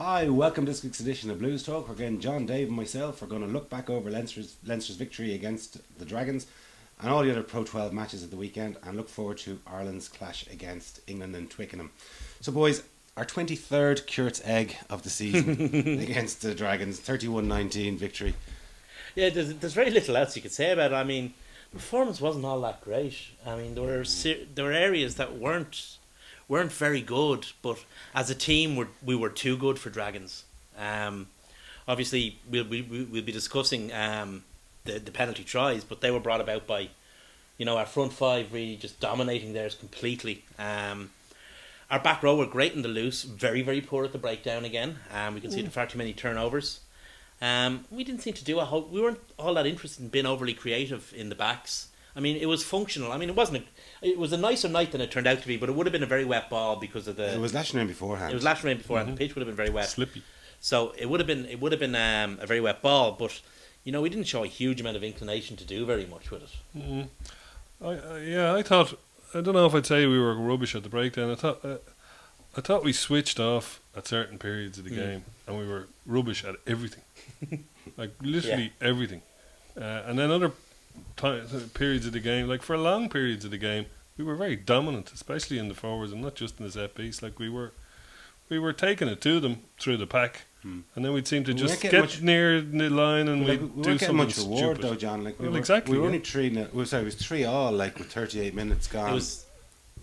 Hi, welcome to this week's edition of Blues Talk. We're again, John, Dave and myself are going to look back over Leinster's victory against the Dragons and all the other Pro 12 matches of the weekend and look forward to Ireland's clash against England in Twickenham. So boys, our 23rd Kurt's Egg of the season against the Dragons, 31-19 victory. Yeah, there's very little else you could say about it. I mean, the performance wasn't all that great. I mean, there were areas that weren't very good, but as a team, we were too good for Dragons. Obviously, we'll be discussing the penalty tries, but they were brought about by, our front five really just dominating theirs completely. Our back row were great in the loose, very, very poor at the breakdown again. We can see far too many turnovers. We didn't seem to do we weren't all that interested in being overly creative in the backs. I mean, it was functional. I mean, it was a nicer night than it turned out to be, but it would have been a very wet ball because of the. It was lashing rain beforehand. It was lashing rain beforehand. The pitch would have been very wet, slippy. So it would have been a very wet ball, but we didn't show a huge amount of inclination to do very much with it. I thought, I don't know if I'd say we were rubbish at the breakdown. I thought we switched off at certain periods of the game, and we were rubbish at everything, like literally everything. And then other periods of the game, like for long periods of the game, we were very dominant, especially in the forwards and not just in the set piece. Like we were taking it to them through the pack, and then we'd seem to just get near the line and we'd do something much reward stupid. Though, John. Like we were only 3-0. It was 3-3 like with 38 minutes gone. It was.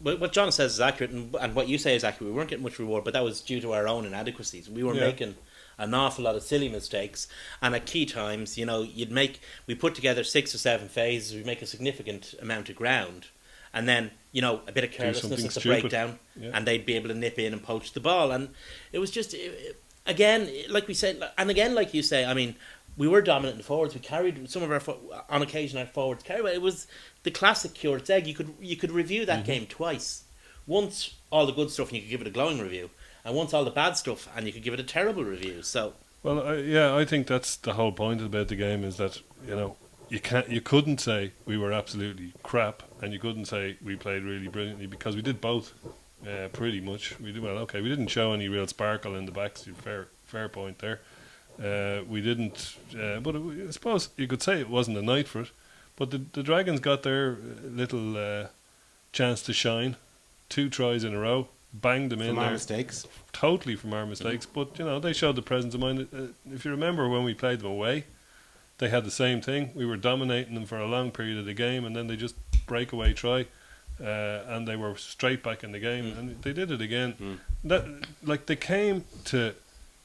What John says is accurate, and what you say is accurate. We weren't getting much reward, but that was due to our own inadequacies. We were making an awful lot of silly mistakes, and at key times, we put together 6 or 7 phases, we make a significant amount of ground, and then a bit of carelessness at the breakdown, and they'd be able to nip in and poach the ball, and it was just again, like we said, and again, like you say, I mean, we were dominant in the forwards. We carried some of on occasion our forwards carried. It was the classic Kurt's Egg. You could review that game twice. Once all the good stuff, and you could give it a glowing review. And once all the bad stuff, and you could give it a terrible review. So, well, I think that's the whole point about the game is that you couldn't say we were absolutely crap, and you couldn't say we played really brilliantly because we did both, pretty much. We did okay. We didn't show any real sparkle in the backs. Fair point there. We didn't, but I suppose you could say it wasn't a night for it. But the Dragons got their little chance to shine. 2 tries in a row. Banged them in there. From our mistakes. Totally from our mistakes. But, they showed the presence of mind. If you remember when we played them away, they had the same thing. We were dominating them for a long period of the game, and then they just breakaway try, and they were straight back in the game. And they did it again. They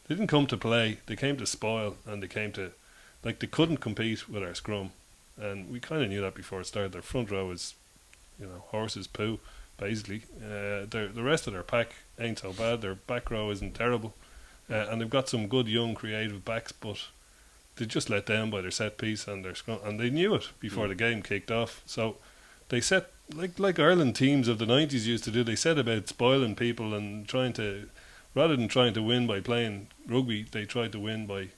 didn't come to play. They came to spoil, and they came to, they couldn't compete with our scrum. And we kind of knew that before it started. Their front row is, horse's poo. Basically, the rest of their pack ain't so bad. Their back row isn't terrible, and they've got some good young creative backs, but they just let down by their set piece and their scrum, and they knew it before the game kicked off. So they set like Ireland teams of the 90s used to do. They set about spoiling people and rather than trying to win by playing rugby, they tried to win by.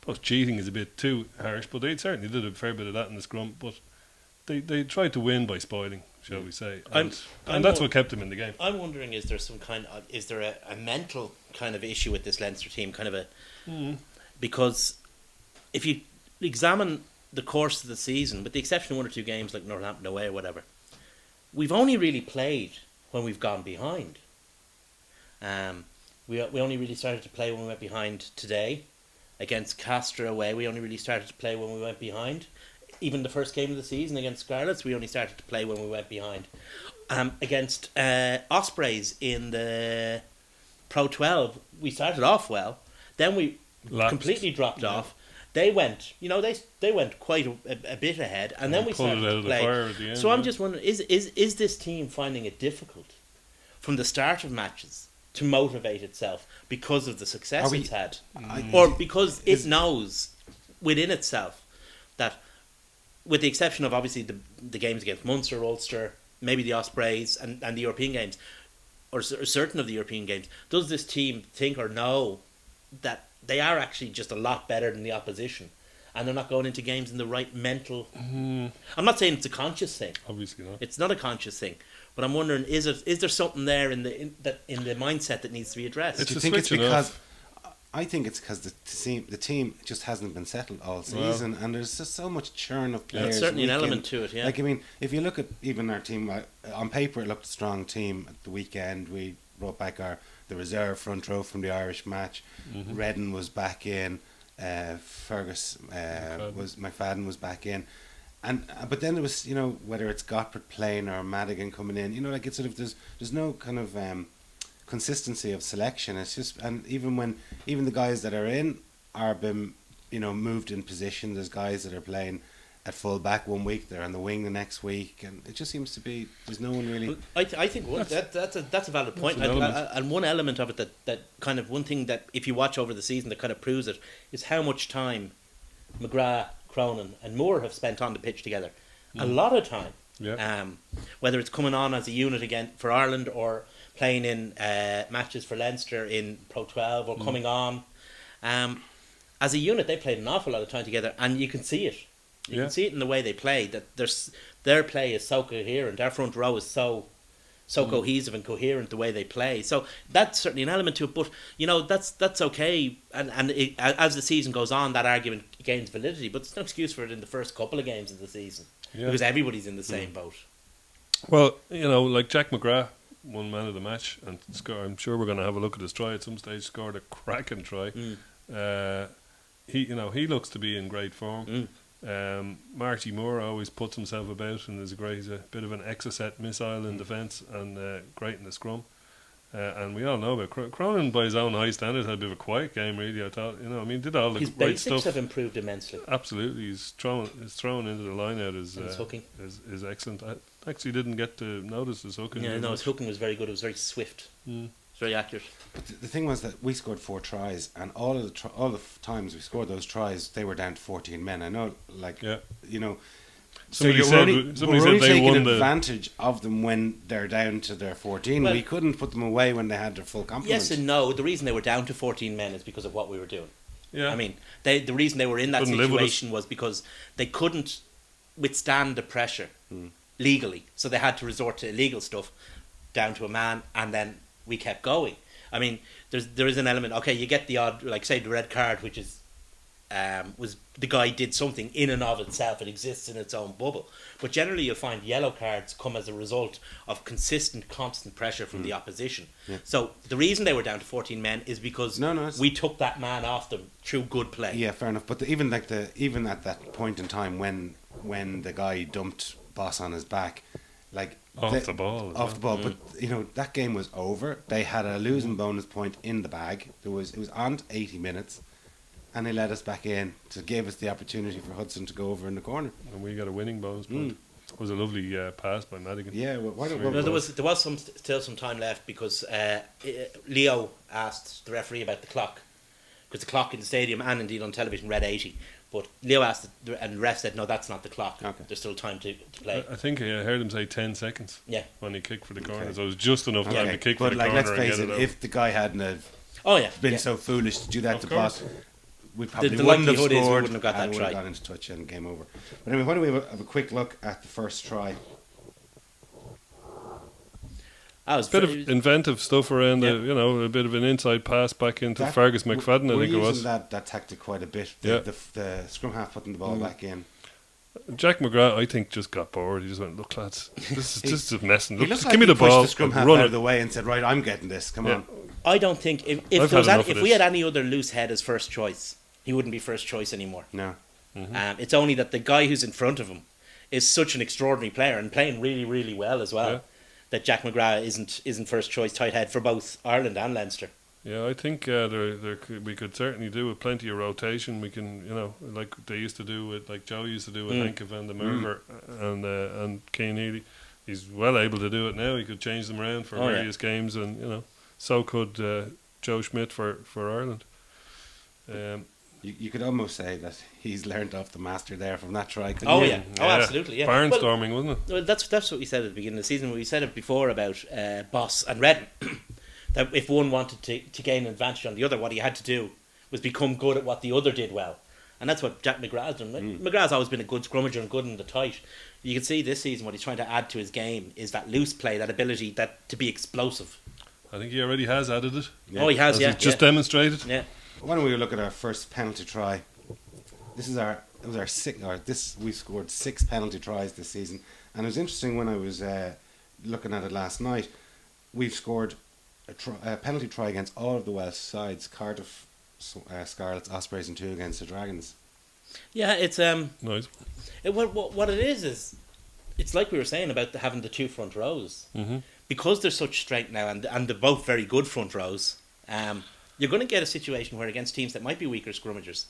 Plus, cheating is a bit too harsh, but they certainly did a fair bit of that in the scrum. But they tried to win by spoiling, shall we say, and that's what kept them in the game. I'm wondering, is there a mental kind of issue with this Leinster team, kind of because if you examine the course of the season, with the exception of 1 or 2 games like Northampton away or whatever, we've only really played when we've gone behind. We only really started to play when we went behind today. Against Castor away, we only really started to play when we went behind. Even the first game of the season against Scarlets, we only started to play when we went behind. Against Ospreys in the Pro 12, we started off well. Then we completely dropped off. They went, they went quite a bit ahead, and then we started to play. So I'm just wondering, is this team finding it difficult from the start of matches to motivate itself because of the success it's had, or because it knows within itself that, with the exception of obviously the games against Munster, Ulster, maybe the Ospreys and the European games, or certain of the European games, does this team think or know that they are actually just a lot better than the opposition, and they're not going into games in the right mental. I'm not saying it's a conscious thing. Obviously not. It's not a conscious thing. But I'm wondering, is there something there in the mindset that needs to be addressed? Do you think it's because I think it's because the team just hasn't been settled all season, and there's just so much churn of players. There's certainly an week in. element to it, yeah. Like, I mean, if you look at even our team, on paper it looked a strong team at the weekend. We brought back the reserve front row from the Irish match. Redden was back in. Fergus McFadden was back in. But then there was, whether it's Gottfried playing or Madigan coming in, like it's sort of there's no kind of consistency of selection. It's just, and even the guys that are in are been moved in position. There's guys that are playing at full back one week, they're on the wing the next week, and it just seems to be there's no one really. I think that's a valid point, and one element of it that kind of one thing that if you watch over the season that kind of proves it is how much time McGrath, Cronin, and Moore have spent on the pitch together. A lot of time. Yeah. Whether it's coming on as a unit again for Ireland or playing in matches for Leinster in Pro 12 or coming on. As a unit, they played an awful lot of time together, and you can see it. You can see it in the way they play, that their play is so coherent. Our front row is so cohesive and coherent the way they play. So that's certainly an element to it. But that's okay. And as the season goes on, that argument gains validity. But there's no excuse for it in the first couple of games of the season because everybody's in the same boat. Well, like Jack McGrath won man of the match, and I'm sure we're going to have a look at his try at some stage. Scored a cracking try. He looks to be in great form. Marty Moore always puts himself about and is he's a bit of an exocet missile in defence and great in the scrum. And we all know about Cronin by his own high standards had a bit of a quiet game really. I thought did all the his right basics stuff. have improved immensely. Absolutely, his thrown into the line out is hooking is excellent. I actually didn't get to notice his hooking. Yeah, no, his hooking was very good. It was very swift. It's very accurate. But the thing was that we scored 4 tries, and all the times we scored those tries, they were down to 14 men. I know, Somebody we're said only they taking won advantage of them when they're down to their 14. Well, we couldn't put them away when they had their full complement. Yes and no. The reason they were down to 14 men is because of what we were doing. Yeah. I mean, the reason they were in that Couldn't live with situation was because they couldn't withstand the pressure legally, so they had to resort to illegal stuff, down to a man, and then we kept going. I mean, there is an element. Okay, you get the odd, like say the red card, which is was the guy did something in and of itself. It exists in its own bubble. But generally, you'll find yellow cards come as a result of consistent, constant pressure from the opposition. Yeah. So the reason they were down to 14 men is because we took that man off them through good play. Yeah, fair enough. But even at that point in time when the guy dumped Boss on his back, off the ball. But that game was over. They had a losing bonus point in the bag. It was on 80 minutes, and they let us back in to give us the opportunity for Hudson to go over in the corner. And we got a winning bonus point. It was a lovely pass by Madigan. Yeah, there was still some time left because Leo asked the referee about the clock, because the clock in the stadium and indeed on television read 80. But Leo asked, and the ref said, no, that's not the clock. Okay. There's still time to play. I think I heard him say 10 seconds when he kicked for the corner. So it was just enough time to kick for the corner. Let's and face get it, out. if the guy hadn't been so foolish to do that to Boss, we probably wouldn't have scored. We wouldn't have got that try. Would have gone into touch and game over. But anyway, why don't we have a quick look at the first try? A bit of inventive stuff around a bit of an inside pass back into Fergus McFadden, I think it was. We're using that tactic quite a bit. The scrum half putting the ball back in. Jack McGrath, I think, just got bored. He just went, look, lads, this is just messing. Look, just give me the ball. Pushed the scrum half out of the way and said, right, I'm getting this. Come on. I don't think if we had any other loose head as first choice, he wouldn't be first choice anymore. No. It's only that the guy who's in front of him is such an extraordinary player and playing really, really well as well. Yeah. That Jack McGrath isn't first choice tight head for both Ireland and Leinster. Yeah, I think we could certainly do with plenty of rotation. We can, like they used to do with, like Joe used to do with Henke van der Merwe and Cian Healy. He's well able to do it now. He could change them around for various games, and so could Joe Schmidt for Ireland. You could almost say that he's learned off the master there from that try. Absolutely, yeah. Barnstorming, wasn't it? Well, that's what we said at the beginning of the season. We said it before about Boss and Redden, that if one wanted to gain an advantage on the other, what he had to do was become good at what the other did well. And that's what Jack McGrath's done. McGrath's always been a good scrummager and good in the tight. You can see this season what he's trying to add to his game is that loose play, that ability to be explosive. I think he already has added it. Yeah. Oh, he has, just demonstrated. Yeah. Why don't we look at our first penalty try? This is we've scored 6 penalty tries this season, and it was interesting when I was looking at it last night. We've scored a penalty try against all of the Welsh sides: Cardiff, Scarlets, Ospreys, and 2 against the Dragons. Yeah, it's Nice. what it is it's like we were saying about having the 2 front rows. Mm-hmm. Because there's such strength now, and they're both very good front rows. You're going to get a situation where against teams that might be weaker scrummagers,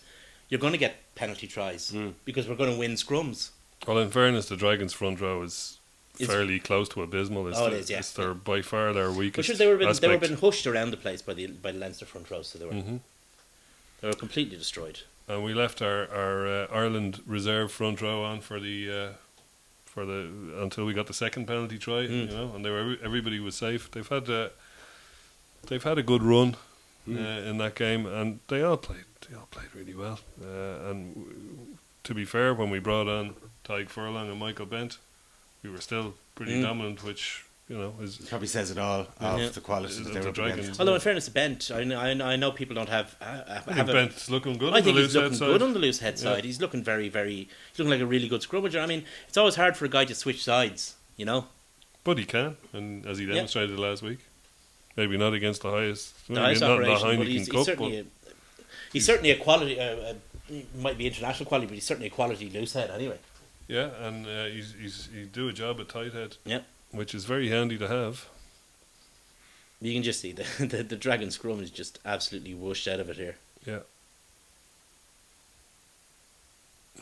you're going to get penalty tries because we're going to win scrums. Well, in fairness, the Dragons' front row is fairly close to abysmal. It is, yeah. It's by far their weakest. Which they were aspect. being hushed around the place by the Leinster front row, so they were completely destroyed. And we left our Ireland reserve front row on for the until we got the second penalty try, you know, and everybody was safe. They've had a good run in that game, and they all played really well. And to be fair, when we brought on Tadhg Furlong and Michael Bent, we were still pretty dominant, which, you know, is Probably says it all of the quality that they were up Dragons. against. Although in fairness to Bent, I know people don't have I think Bent's looking good I on the think loose he's head looking side. good on the loose head side. He's looking he's looking like a really good scrummager. I mean, it's always hard for a guy to switch sides, you know. But he can, and as he demonstrated last week, maybe not against the highest, The highest not the operation, but Heineken he's Cup, certainly a quality. He might be international quality, but he's certainly a quality loose head anyway. yeah, and he do a job at tight head, Yeah, which is very handy to have. you can just see the Dragon scrum is just absolutely whooshed out of it here. Yeah.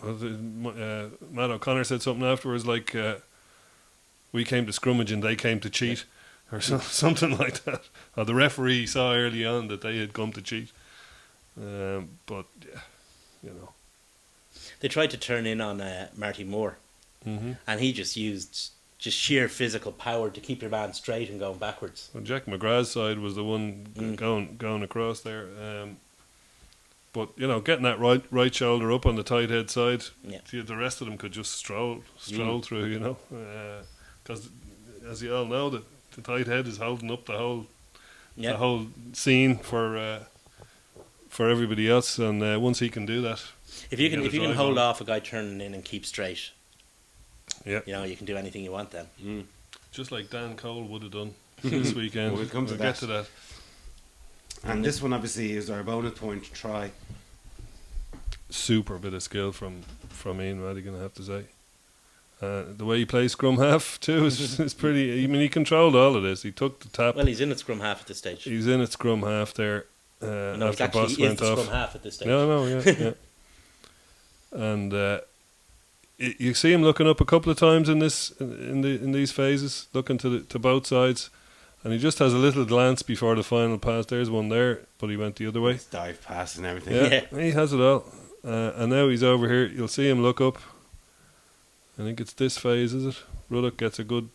Well, Matt O'Connor said something afterwards like, we came to scrummage and they came to cheat, or something like that. Or the referee saw early on that they had come to cheat. But, yeah, you know. They tried to turn in on Marty Moore, and he just used sheer physical power to keep your man straight and going backwards. Well, Jack McGrath's side was the one going across there. But, you know, getting that right shoulder up on the tight head side, the rest of them could just stroll through, you know. Because, as you all know, the tight head is holding up the whole scene for everybody else. And once he can do that, if you can hold off a guy turning in and keep straight, you know, you can do anything you want then. Just like Dan Cole would have done this weekend. We'll get to that. And this one obviously is our bonus point try. Super bit of skill from Ian Madigan, I have to say. The way he plays scrum half too is pretty. I mean, he controlled all of this. He took the tap. Well, he's in at scrum half at this stage. He's in at scrum half there. No, after actually, Boss he is went the off. scrum half at this stage. No, yeah. And you see him looking up a couple of times in these phases, looking to both sides, and he just has a little glance before the final pass. There's one there, but he went the other way. It's dive pass and everything. Yeah, he has it all. And now he's over here. You'll see him look up. I think it's this phase, is it? Ruddock gets a good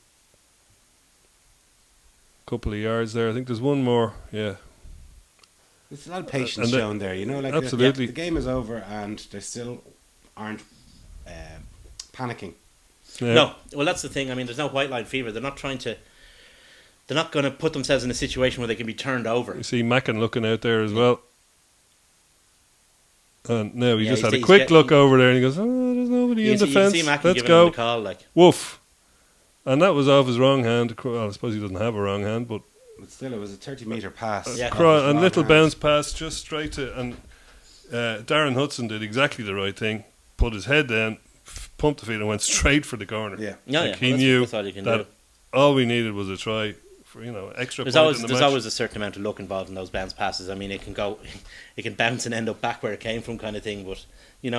couple of yards there. I think there's one more. Yeah. There's a lot of patience And shown there, you know. Like absolutely. the game is over and they still aren't panicking. Yeah. No, well, that's the thing. I mean, there's no white line fever. They're not going to put themselves in a situation where they can be turned over. You see Mackin looking out there as well. And now he just had a he's quick look over there and he goes, oh, there's nobody in You defence. can see Mackie Let's giving go. him the call, like. Woof. And that was off his wrong hand. Well, I suppose he doesn't have a wrong hand, but But still, it was a 30-metre pass. Yeah. and little bounce pass just straight to. And Darren Hudson did exactly the right thing. Put his head down, pumped the feet, and went straight for the corner. Yeah. No, Like yeah. he Well, knew that's all you can that do. all we needed was a try for extra. There's point always in the there's match. always a certain amount of luck involved in those bounce passes. I mean, it can bounce and end up back where it came from, kind of thing. But you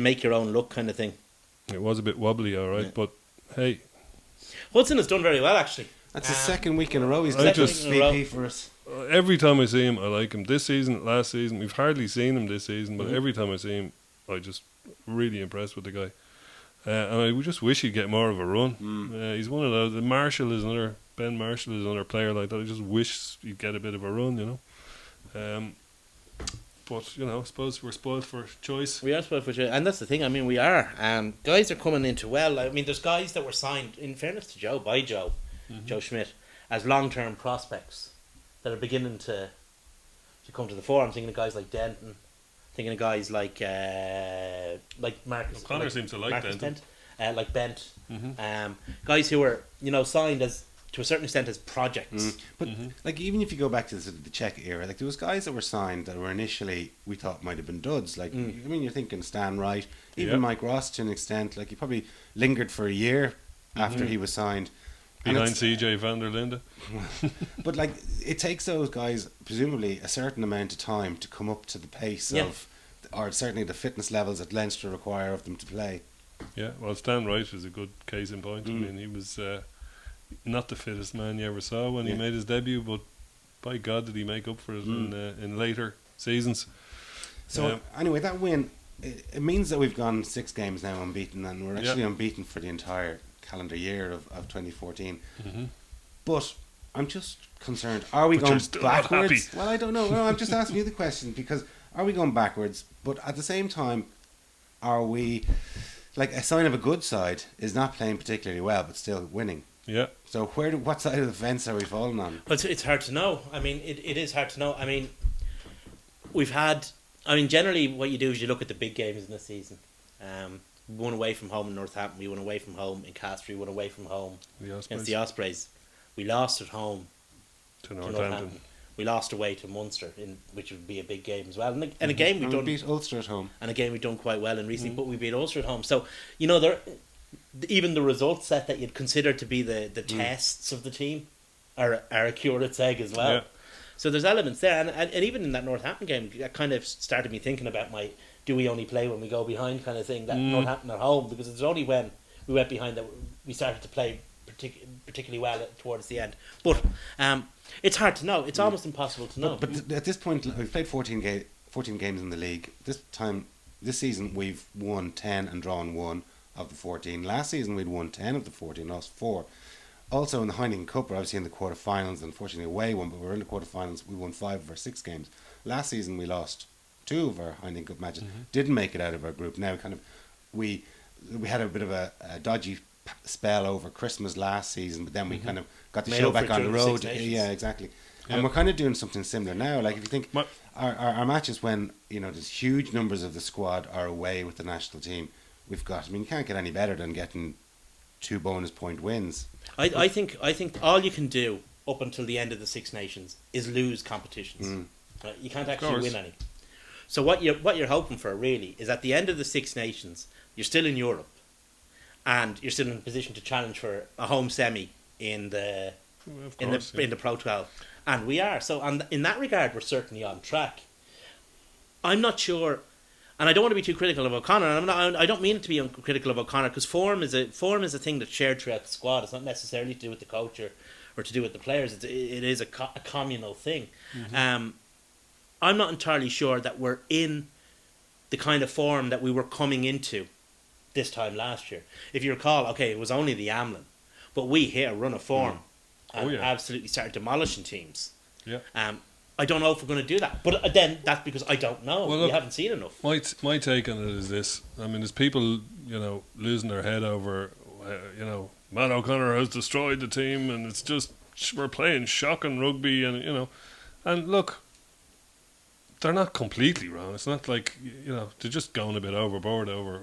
make your own luck, kind of thing. It was a bit wobbly, all right, but hey, Hudson has done very well, actually. That's the second week in a row he's I got just- VP for us. every time I see him, I like him. This season, last season, we've hardly seen him this season, but Mhm. every time I see him, I just really impressed with the guy. And I just wish he'd get more of a run. He's one of those. Ben Marshall is another player like that. I just wish he'd get a bit of a run, But I suppose we're spoiled for choice. We are spoiled for choice, and that's the thing. I mean, we are. Guys are coming into well. I mean, there's guys that were signed, in fairness to Joe, by Joe Schmidt, as long-term prospects that are beginning to to come to the fore. I'm thinking of guys like Denton, thinking of guys like Marcus. O'Connor seems to like Marcus Denton. like Bent, Mm-hmm. guys who were signed as to a certain extent as projects. But like even if you go back to the Czech era, like there was guys that were signed that were initially we thought might have been duds. Like I mean, you're thinking Stan Wright, even Yeah. Mike Ross to an extent. Like he probably lingered for a year after he was signed. And Behind it's- CJ van der Linde. But like it takes those guys presumably a certain amount of time to come up to the pace Yeah. of, or certainly the fitness levels that Leinster require of them to play. Yeah, well, Stan Wright is a good case in point. I mean, he was not the fittest man you ever saw when he Yeah. made his debut, but by God, did he make up for it in later seasons. So anyway, that win it means that we've gone 6 games now unbeaten, and we're actually unbeaten for the entire calendar year of 2014. But I'm just concerned: are we But going you're still not backwards? happy. Well, I don't know. No, I'm just asking you the question because are we going backwards? But at the same time, are we like a sign of a good side is not playing particularly well but still winning? Yeah, So what side of the fence are we falling on? But it's hard to know. I mean, it is hard to know. I mean, generally what you do is you look at the big games in the season. We won away from home in Northampton. We won away from home in Castres. We won away from home the against Ospreys the Ospreys. We lost at home to to Northampton. Northampton. We lost away to Munster, which would be a big game as well. And a game we've And we done, beat Ulster at home. and a game we've done quite well in recently. But we beat Ulster at home. So there, even the result set that you'd consider to be the tests of the team are a curate's egg as well. Yeah. So there's elements there, and even in that Northampton game, that kind of started me thinking about my do we only play when we go behind kind of thing. That Northampton at home, because it's only when we went behind that we started to play particularly well towards the end. But it's hard to know. It's almost impossible to know. But at this point, we've played 14 games in the league. This season, we've won 10 and drawn 1 of the 14. Last season, we'd won 10 of the 14, lost 4. Also, in the Heineken Cup, we're obviously in the quarterfinals, unfortunately away one, but we're in the quarterfinals. We won 5 of our 6 games. Last season, we lost 2 of our Heineken Cup matches. Didn't make it out of our group. Now, we had a bit of a dodgy spell over Christmas last season, but then we kind of got the Made show up for back it on the during the road. Six Nations. Yeah, exactly. Yeah. And we're kind of doing something similar now. Like if you think Ma- our matches when there's huge numbers of the squad are away with the national team, you can't get any better than getting 2 bonus point wins. I think all you can do up until the end of the Six Nations is lose competitions. Right? You can't actually course. win any. So what you're hoping for really is at the end of the Six Nations, you're still in Europe, and you're still in a position to challenge for a home semi in the Of course, in the Pro 12, and we are. So in that regard, we're certainly on track. I'm not sure, and I don't want to be too critical of O'Connor. And I don't mean it to be critical of O'Connor because form is a thing that's shared throughout the squad. It's not necessarily to do with the coach or to do with the players. It is a communal thing. I'm not entirely sure that we're in the kind of form that we were coming into this time last year. If you recall, okay, it was only the Amlin, but we hit a run of form and absolutely started demolishing teams. Yeah. I don't know if we're going to do that, but then that's because I don't know. Well, We look, haven't seen enough. My take on it is this. I mean, there's people, losing their head over, Matt O'Connor has destroyed the team and it's just, we're playing shocking rugby and, and look, they're not completely wrong. It's not like, they're just going a bit overboard over,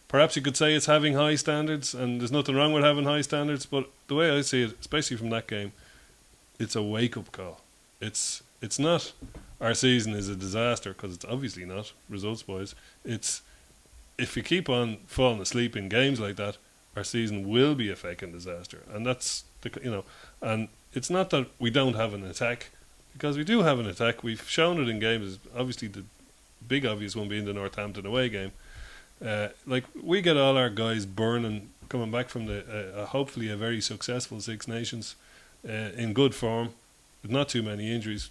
perhaps you could say it's having high standards and there's nothing wrong with having high standards, but the way I see it, especially from that game, it's a wake-up call. It's not our season is a disaster because it's obviously not results-wise. It's if you keep on falling asleep in games like that, our season will be a fucking disaster. And that's and it's not that we don't have an attack because we do have an attack. We've shown it in games. Obviously, the big obvious one being the Northampton away game. We get all our guys burning coming back from the hopefully a very successful Six Nations in good form. With not too many injuries,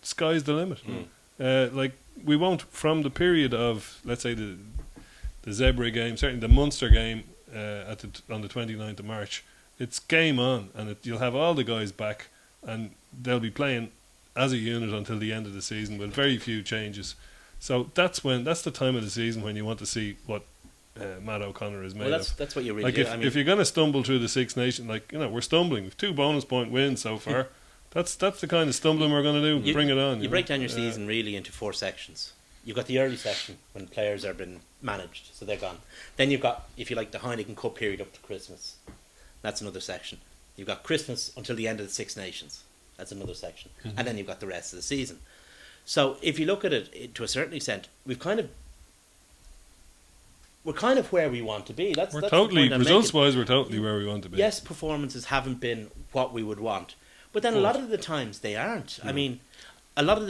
sky's the limit. We won't from the period of let's say the Zebra game, certainly the Munster game on the 29th of March. It's game on, and you'll have all the guys back, and they'll be playing as a unit until the end of the season with very few changes. So that's the time of the season when you want to see what Matt O'Connor is made of. That's what you really do. If you're going to stumble through the Six Nations, we're stumbling. We've 2 bonus point wins so far. That's the kind of stumbling we're going to do. Bring it on. You break down your season really into 4 sections. You've got the early section when players are being managed, so they're gone. Then you've got, if you like, the Heineken Cup period up to Christmas. That's another section. You've got Christmas until the end of the Six Nations. That's another section. Mm-hmm. And then you've got the rest of the season. So if you look at it to a certain extent, we're kind of where we want to be. That's totally, the point I'm results-wise, we're totally where we want to be. Yes, performances haven't been what we would want. But then a lot of the times they aren't. I mean, a lot of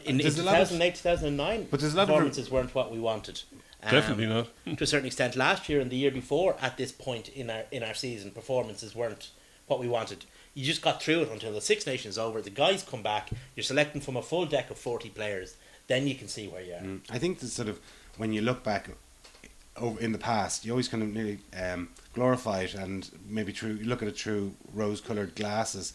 in 2008, 2009, but there's a lot performances weren't what we wanted. Definitely not. To a certain extent, last year and the year before, at this point in our season, performances weren't what we wanted. You just got through it until the Six Nations over. The guys come back. You're selecting from a full deck of 40 players. Then you can see where you are. I think that sort of when you look back over in the past, you always kind of nearly glorify it and maybe you look at it through rose-coloured glasses.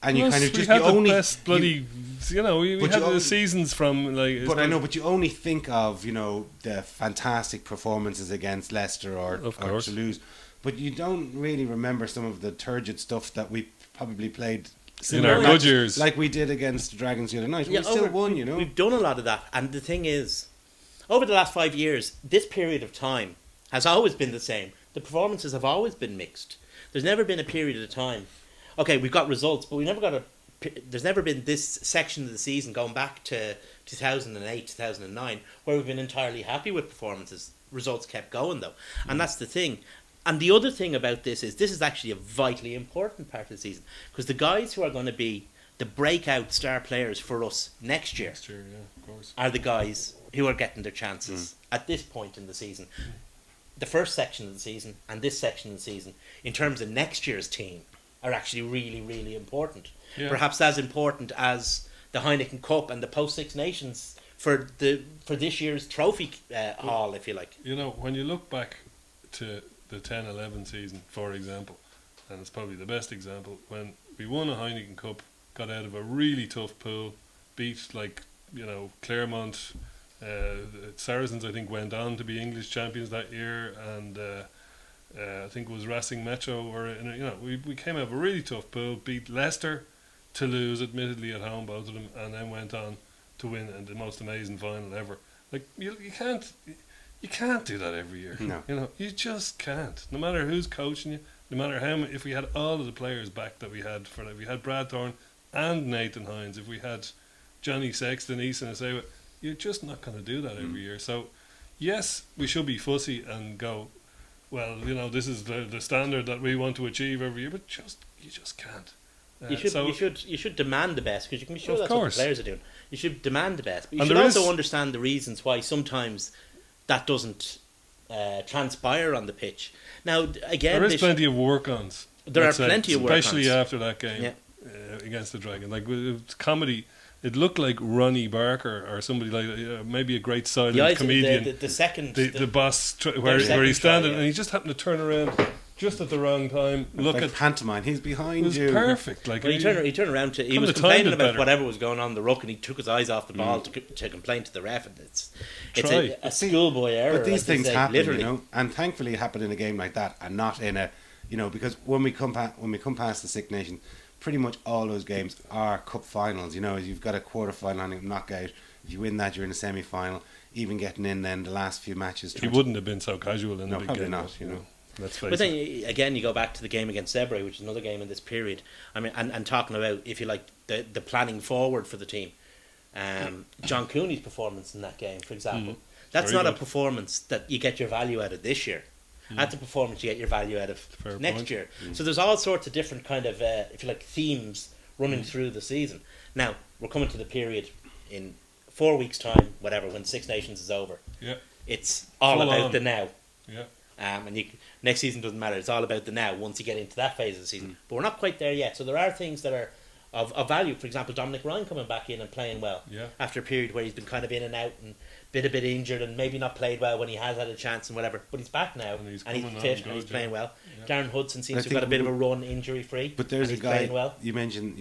And you kind of just had the only best bloody, we had the seasons from like. But I know, but you only think of the fantastic performances against Leicester or Toulouse, but you don't really remember some of the turgid stuff that we probably played in our good years, like we did against the Dragons the other night. Yeah, we still won, We've done a lot of that, and the thing is, over the last 5 years, this period of time has always been the same. The performances have always been mixed. There's never been a period of time. Okay, we've got results, but there's never been this section of the season going back to 2008, 2009, where we've been entirely happy with performances. Results kept going, though. And that's the thing. And the other thing about this is actually a vitally important part of the season, because the guys who are going to be the breakout star players for us next year yeah, of course, are the guys who are getting their chances at this point in the season. The first section of the season and this section of the season, in terms of next year's team, are actually really, really important. Yeah. Perhaps as important as the Heineken Cup and the post Six Nations for this year's trophy haul, if you like. When you look back to the 10-11 season, for example, and it's probably the best example, when we won a Heineken Cup, got out of a really tough pool, beat Claremont, Saracens I think went on to be English champions that year, and I think it was Racing Metro, we came out of a really tough pool, beat Leicester, Toulouse, admittedly at home, both of them, and then went on to win the most amazing final ever. Like you can't do that every year. No. You just can't. No matter who's coaching you, no matter how many, if we had all of the players back that we had if we had Brad Thorne and Nathan Hines, if we had Johnny Sexton, Easton Asewa, you're just not going to do that every year. So yes, we should be fussy and go, well, this is the standard that we want to achieve every year, but you just can't. You should demand the best, because you can be sure that's what the players are doing. You should demand the best, but you should also understand the reasons why sometimes that doesn't transpire on the pitch. Now, again, there is plenty of work-ons. There are plenty of work-ons, especially after that game against the Dragon. Like it's comedy. It looked like Ronnie Barker or somebody like maybe a great silent comedian. The second, the boss where he's standing and he just happened to turn around just at the wrong time. Look like at pantomime. He's behind it was you. Perfect. Like he turned around to. He was complaining about whatever was going on in the ruck, and he took his eyes off the ball to complain to the ref. And it's a schoolboy error. But these things happen, literally. and thankfully it happened in a game like that, and not in a, because when we come past the Six Nations, pretty much all those games are cup finals. You've got a quarter final and a knockout. If you win that, you're in a semi final. Even getting in then the last few matches. He wouldn't have been so casual in the big probably game. Not. Let's face but then again, you go back to the game against Zebre, which is another game in this period. I mean, and talking about, if you like, the planning forward for the team. John Cooney's performance in that game, for example, that's not a performance that you get your value out of this year. That's a performance you get your value out of next year. So there's all sorts of different kind of, if you like, themes running through the season. Now we're coming to the period in 4 weeks' time, whatever, when Six Nations is over. Yeah, it's all about the now. Yeah. And next season doesn't matter. It's all about the now once you get into that phase of the season. But we're not quite there yet. So there are things that are of value. For example, Dominic Ryan coming back in and playing well after a period where he's been kind of in and out and a bit injured and maybe not played well when he has had a chance and whatever. But he's back now and he's fit and he's playing well. Darren Hudson seems to have got a bit of a run injury free. But there's a guy well. you mentioned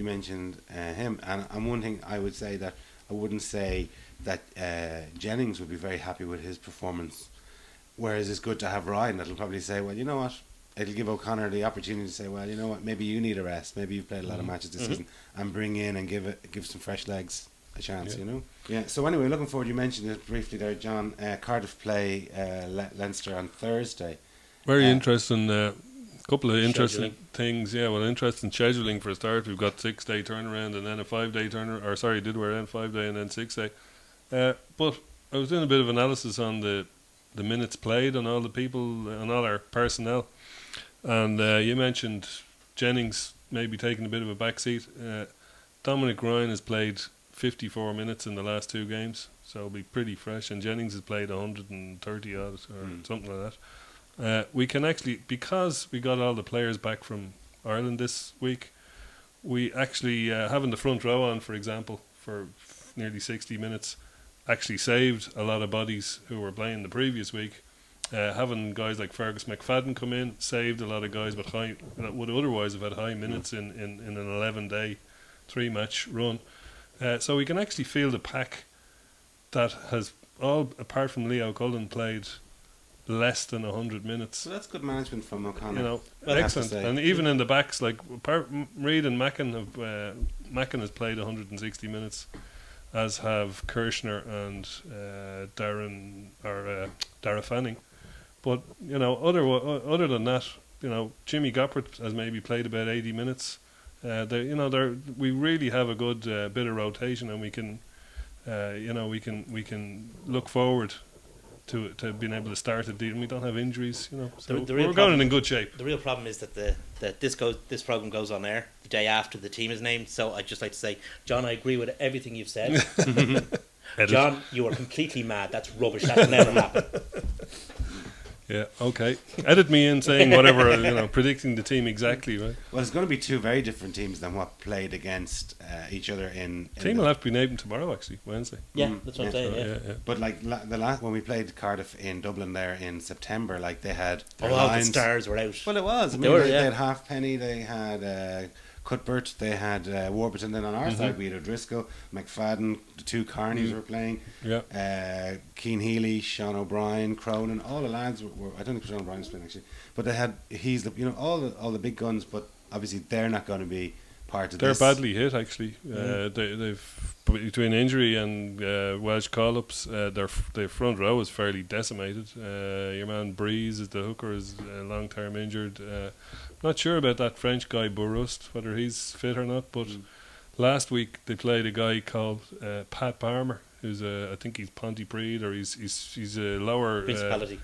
him, and one thing I would say that I wouldn't say that Jennings would be very happy with his performance. Whereas it's good to have Ryan that'll probably say, well, you know what, it'll give O'Connor the opportunity to say, well, you know what, maybe you need a rest. Maybe you've played a lot of matches this season, and bring in and give some fresh legs a chance. Yeah. You know. Yeah. So anyway, looking forward. You mentioned it briefly there, John. Cardiff play Leinster on Thursday. Very interesting. Couple of interesting Scheduling. things. Yeah, well, interesting scheduling for a start. We've got 6-day turnaround and then a 5-day turnaround. Or sorry, did we're in 5-day and then 6-day. But I was doing a bit of analysis on the minutes played on all the people and all our personnel, and you mentioned Jennings maybe taking a bit of a backseat. Dominic Ryan has played 54 minutes in the last 2 games, so it'll be pretty fresh. And Jennings has played 130 odd or something like that. We can actually, because we got all the players back from Ireland this week, we actually having the front row on, for example, for nearly 60 minutes, actually saved a lot of bodies who were playing the previous week. Having guys like Fergus McFadden come in saved a lot of guys with high that would otherwise have had high minutes in an 11-day 3-match run. So we can actually feel the pack that has all apart from Leo Cullen played less than 100 minutes. So that's good management from O'Connor. You know, I have to excellent. say. And even in the backs, like Reid and Mackin have Mackin has played 160 minutes, as have Kirshner and Dara Fanning. But you know, other than that, you know, Jimmy Goppert has maybe played about 80 minutes. We really have a good bit of rotation, and we can, we can look forward to being able to start it, and we don't have injuries, you know. So we're going in good shape. The real problem is that this program goes on air the day after the team is named. So I'd just like to say, John, I agree with everything you've said. John, you are completely mad. That's rubbish. That never happened. Yeah, okay. Edit me in saying whatever, you know, predicting the team exactly, right? Well, it's going to be 2 very different teams than what played against each other in Team will have to be named tomorrow, actually, Wednesday. Yeah, that's what I'm saying. Yeah. But like the last when we played Cardiff in Dublin there in September, like they had their All the lines. stars were out. Well, it was. I They mean, were, they yeah. had Halfpenny, they had Cuthbert, they had Warburton. Then on our side, we had O'Driscoll, McFadden, the 2 Carneys were playing. Yeah. Keane Healy, Sean O'Brien, Cronin, all the lads were. I don't think Sean O'Brien was playing actually, but they had all the big guns. But obviously, they're not going to be part of They're this. badly hit, actually. They've between injury and Welsh call-ups, their front row is fairly decimated. Your man Breeze is the hooker, is long-term injured. Not sure about that French guy Bourust, whether he's fit or not. But last week they played a guy called Pat Palmer, who's I think he's Pontypridd, or he's a lower Principality.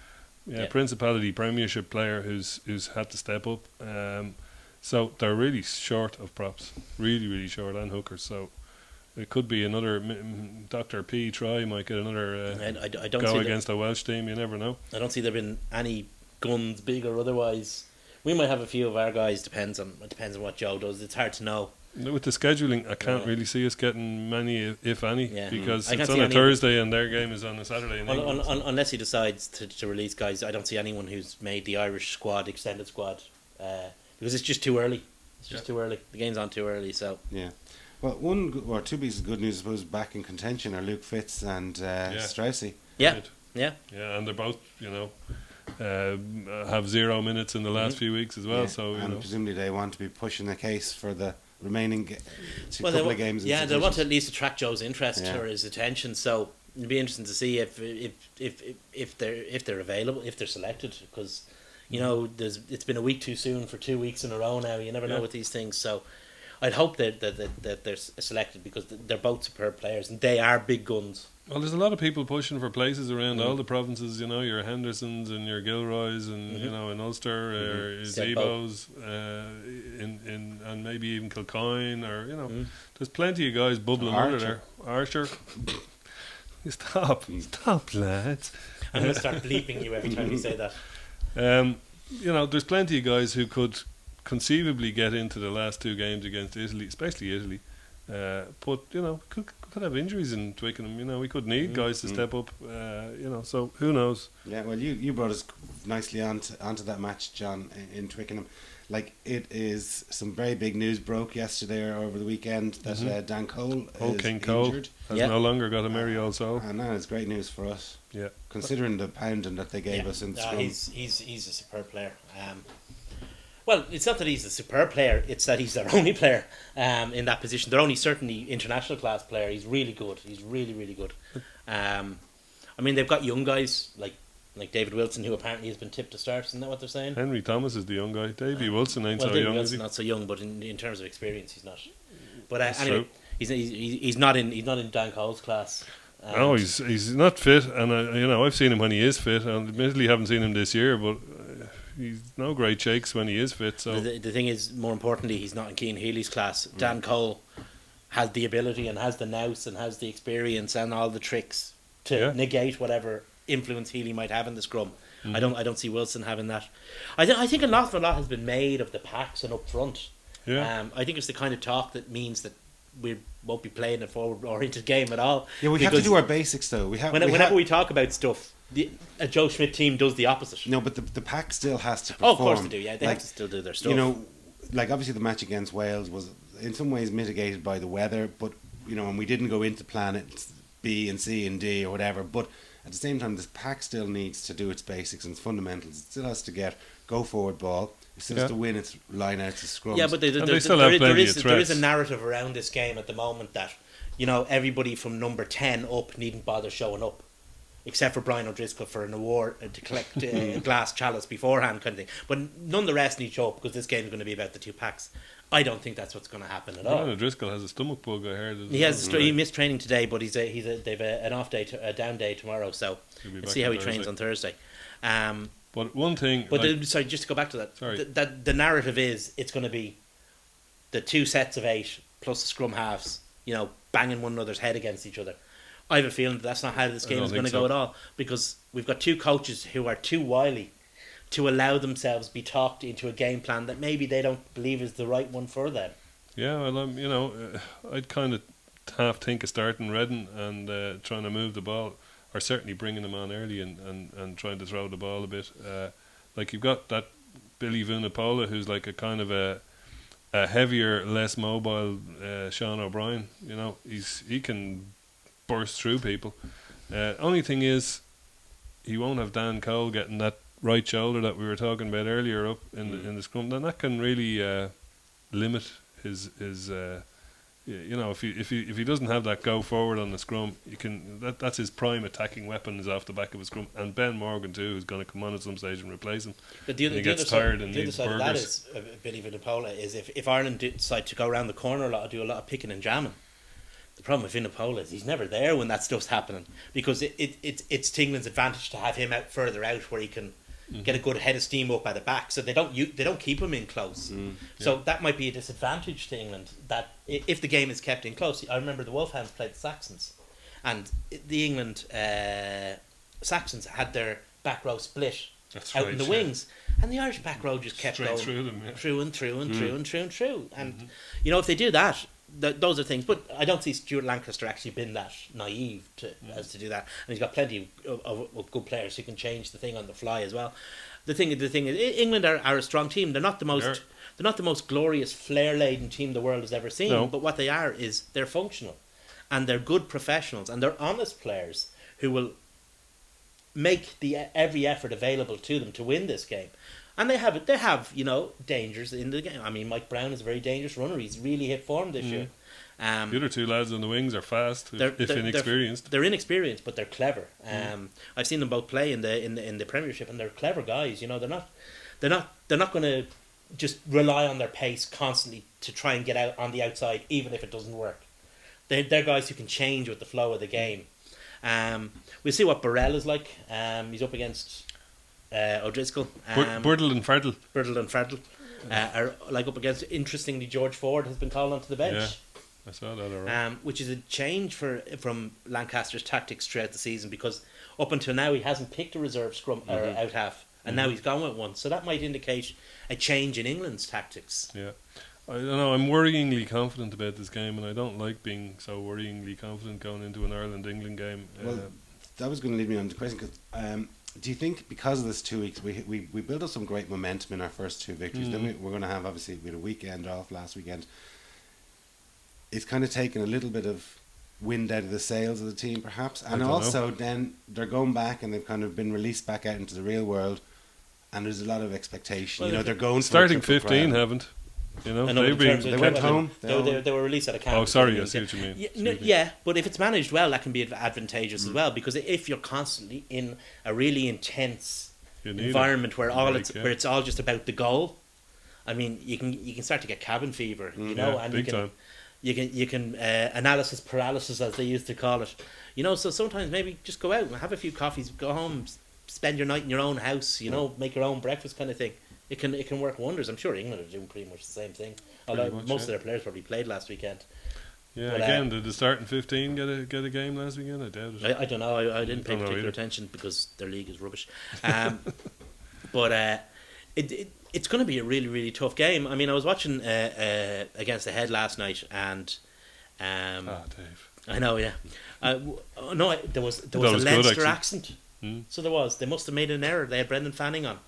Principality Premiership player who's had to step up. So they're really short of props, really short, and hookers. So it could be another Dr. P. Try might get another I don't go see against a Welsh team. You never know. I don't see there been any guns, big or otherwise. We might have a few of our guys. Depends on what Joe does. It's hard to know. With the scheduling, I can't really see us getting many, if any, because I can't it's see on a any- Thursday and their game is on a Saturday. In England. Unless he decides to release guys, I don't see anyone who's made the Irish squad, extended squad, because it's just too early. It's just too early. The game's on too early. So Yeah. Well, 2 pieces of good news, I suppose, back in contention are Luke Fitz and Straussy. yeah, Right. yeah. Yeah, and they're both, you know, have 0 minutes in the last few weeks as well. Yeah, So you and know, presumably they want to be pushing the case for the remaining Well, couple of games. yeah, they want to at least attract Joe's interest Yeah. or his attention. So it'd be interesting to see if they're available, if they're selected, because you know it's been a week too soon for 2 weeks in a row now. You never know with these things. So I'd hope that they're selected, because they're both superb players and they are big guns. well, there's a lot of people pushing for places around all the provinces. You know, your Hendersons and your Gilroys, and you know, in Ulster, or Zebos, and maybe even Kilcoyne, or you know, there's plenty of guys bubbling under there. Archer, stop, lads. I'm going to start bleeping you every time you say that. You know, there's plenty of guys who could conceivably get into the last 2 games against Italy, especially Italy. But you know, could have injuries in Twickenham. You know, we could need guys to step up. You know, so who knows? Yeah, well, you brought us nicely onto that match, John, in Twickenham. Like, it is some very big news broke yesterday or over the weekend that Dan Cole is King Cole injured, has no longer got a merry old soul. and that is great news for us. Yeah, Considering the pounding that they gave us in the scrum. He's a superb player. Well, it's not that he's a superb player; it's that he's their only player in that position. They're only certainly international class player. He's really good. He's really, really good. I mean, they've got young guys like David Wilson, who apparently has been tipped to start. Isn't that what they're saying? Henry Thomas is the young guy. Davy Wilson ain't Well, so David young, is Wilson he? not so young, but in terms of experience, he's not. But That's anyway, true. he's not in Dan Cole's class. No, he's not fit, and I've seen him when he is fit, and admittedly haven't seen him this year, but he's no great shakes when he is fit. So The thing is, more importantly, he's not in Cian Healy's class. Dan Cole has the ability and has the nous and has the experience and all the tricks to negate whatever influence Healy might have in the scrum. I don't see Wilson having that. I think a lot has been made of the packs and up front. Yeah. I think it's the kind of talk that means that we won't be playing a forward-oriented game at all. Yeah, we have to do our basics though. Whenever we talk about stuff, a Joe Schmidt team does the opposite. No, but the pack still has to perform. Oh, of course they do. Yeah, they have to still do their stuff. You know, like obviously the match against Wales was in some ways mitigated by the weather, but and we didn't go into planets B and C and D or whatever. But at the same time, this pack still needs to do its basics and its fundamentals. It still has to get go forward ball. It still has to win its line-outs, its scrums. Yeah, but they still have plenty of there is a threats. narrative around this game at the moment that everybody from number 10 up needn't bother showing up, except for Brian O'Driscoll for an award to collect a glass chalice beforehand, kind of thing. But none of the rest need show up because this game is going to be about the two packs. I don't think that's what's going to happen at all. Brian O'Driscoll has a stomach bug, I heard. He missed training today, but they've an off day, a down day tomorrow. So He'll be let's back see how on he trains Thursday. on Thursday. But one thing, But sorry, just to go back to that. Sorry. That the narrative is it's going to be the two sets of 8 plus the scrum halves, banging one another's head against each other. I have a feeling that's not how this game don't is going to think go so. at all, because we've got two coaches who are too wily to allow themselves be talked into a game plan that maybe they don't believe is the right one for them. yeah, well, I'd kind of half think of starting Redden and trying to move the ball, or certainly bringing them on early and trying to throw the ball a bit. Like you've got that Billy Vunipola, who's like a kind of a heavier, less mobile Sean O'Brien. He can burst through people. Only thing is, he won't have Dan Cole getting that right shoulder that we were talking about earlier up in the scrum. Then that can really limit his if he doesn't have that go forward on the scrum, that's his prime attacking weapon is off the back of his scrum. And Ben Morgan too, who's going to come on at some stage and replace him. But he gets tired and the other needs side of that burgers. is Billy Vunipola is if Ireland decide to go around the corner a lot, do a lot of picking and jamming. The problem with Vunipola is he's never there when that stuff's happening, because it's England's advantage to have him further out where he can get a good head of steam up at the back, so they don't keep him in close. So that might be a disadvantage to England, that if the game is kept in close. I remember the Wolfhounds played the Saxons, and the England Saxons had their back row split out in the wings, and the Irish back row just kept Straight going through them, yeah. through and through and through and through and through. And if they do that, those are things. But I don't see Stuart Lancaster actually been that naive as to do that, and he's got plenty of good players who can change the thing on the fly as well. The thing is, England are a strong team. They're not the most glorious, flair-laden team the world has ever seen. No. But what they are is they're functional, and they're good professionals, and they're honest players who will make every effort available to them to win this game. And they have dangers in the game. I mean, Mike Brown is a very dangerous runner. He's really hit form this year. The other two lads on the wings are fast, if inexperienced. They're inexperienced, but they're clever. I've seen them both play in the Premiership, and they're clever guys. They're not going to just rely on their pace constantly to try and get out on the outside, even if it doesn't work. They're guys who can change with the flow of the game. We'll see what Burrell is like. He's up against O'Driscoll. Birdle and Fardle. Birdle and Fardle are like up against. Interestingly, George Ford has been called onto the bench. Yeah, I saw that already. Which is a change from Lancaster's tactics throughout the season, because up until now he hasn't picked a reserve scrum or out half, and now he's gone with one. So that might indicate a change in England's tactics. Yeah. I don't know, I'm worryingly confident about this game, and I don't like being so worryingly confident going into an Ireland-England game. Well, that was going to lead me on to the question, because do you think because of this 2 weeks, we built up some great momentum in our first two victories, then we're going to have, obviously, we had a weekend off last weekend. It's kind of taken a little bit of wind out of the sails of the team, perhaps, and also then they're going back and they've kind of been released back out into the real world and there's a lot of expectation. Well, they're going Starting for a triple 15 crown. haven't. I know, they've in been. terms of- They went home. They were released at a camp. Oh, sorry, I see what you mean. Yeah, Excuse me. yeah, but if it's managed well, that can be advantageous as well, because if you're constantly in a really intense You need environment where break, yeah. where it's all just about the goal, I mean, you can start to get cabin fever, Yeah, and big time. you can analysis paralysis, as they used to call it, So sometimes maybe just go out and have a few coffees, go home, spend your night in your own house, make your own breakfast, kind of thing. It can work wonders. I'm sure England are doing pretty much the same thing. Although much, most yeah. of their players probably played last weekend. Yeah, But, again, did the starting 15 get a game last weekend? I doubt it. I don't know. I didn't pay Don't know particular either. attention because their league is rubbish. But it's going to be a really, really tough game. I mean, I was watching Against the Head last night, and Dave. I know, yeah. No, there was That a was good, Leinster actually. accent. Hmm. So there was. They must have made an error. They had Brendan Fanning on.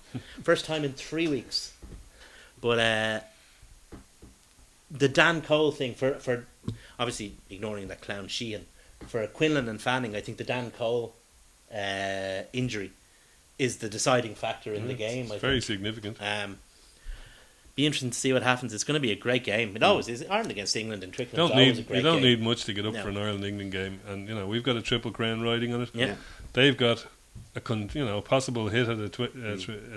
First time in 3 weeks. But the Dan Cole thing, for obviously ignoring that clown Sheehan, for Quinlan and Fanning, I think the Dan Cole injury is the deciding factor in the game. It's I very think. significant. Be interesting to see what happens. It's going to be a great game. It always is. Ireland against England in Twickenham. You don't need much to get up No. for an Ireland-England game, and we've got a triple crown riding on it. Yeah. They've got a possible hit at a